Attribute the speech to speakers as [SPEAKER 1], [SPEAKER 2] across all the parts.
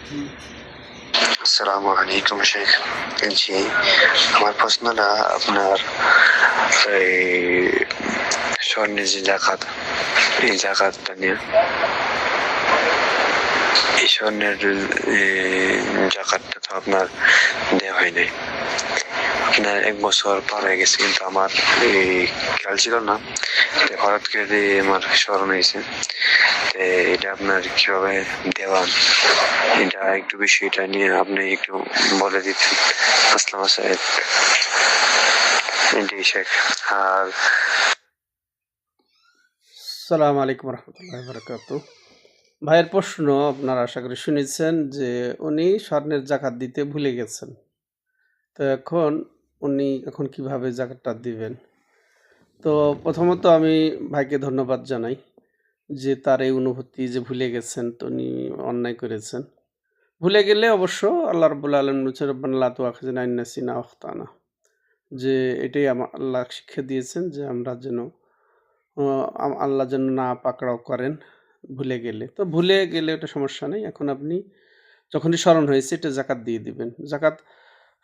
[SPEAKER 1] আসসালামু আলাইকুম শেখ। জি, আমার প্রশ্নটা আপনার এই স্বর্ণের যে জাকাত, এই জাকাতটা নিয়ে। এই স্বর্ণের জাকাতটা তো আপনার দেওয়া হয় নাই। আপনার 1 বছর পার হয়ে গেছে, কিন্তু আমার খেয়াল ছিল না। হঠাৎ করে আমার স্মরণ হয়েছে। এটা আপনার কিভাবে দেওয়া, এটা একটু বিষয়টা নিয়ে আপনি একটু বলে দিতেন। আসসালামু আলাইকুম। জি শেখ। আর
[SPEAKER 2] আসসালামু আলাইকুম রহমতুল্লাহ বারাকাতু। ভাইয়ের প্রশ্ন আপনারা আশা করি শুনেছেন যে উনি স্বর্ণের জাকাত দিতে ভুলে গেছেন। তো উনি এখন কিভাবে জাকাতটা দিবেন? তো প্রথমত আমি ভাইকে ধন্যবাদ জানাই যে তার এই অনুভূতি যে ভুলে গেছেন, তো উনি অন্যায় করেছেন। ভুলে গেলে অবশ্য আল্লাহ রাব্বুল আলামিন বলছেন, রব্বানা লা তুআখিযনা ইন নাসিনা আও আখতানা। যে এটাই আল্লাহ শিক্ষা দিয়েছেন যে আমরা যেন আল্লাহ যেন না পাকড়াও করেন ভুলে গেলে। তো ভুলে গেলে ওটা সমস্যা নেই। এখন আপনি যখনই স্মরণ হয়েছে এটা জাকাত দিয়ে দিবেন। জাকাত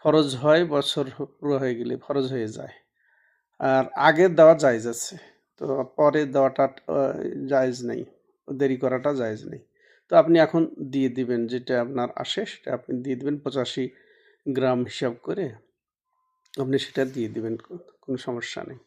[SPEAKER 2] ফরজ হয় বছর পুরো হয়ে গেলে ফরজ হয়ে যায়। আর আগে দেওয়া জায়েজ আছে। তো পরে দেওয়াটা জায়েজ নেই। দেরি করাটা জায়েজ নেই। তো আপনি এখন দিয়ে দিবেন, যেটা আপনার আসে সেটা আপনি দিয়ে দিবেন 85 গ্রাম হিসাব করে আপনি সেটা দিয়ে দিবেন। কোনো সমস্যা নেই।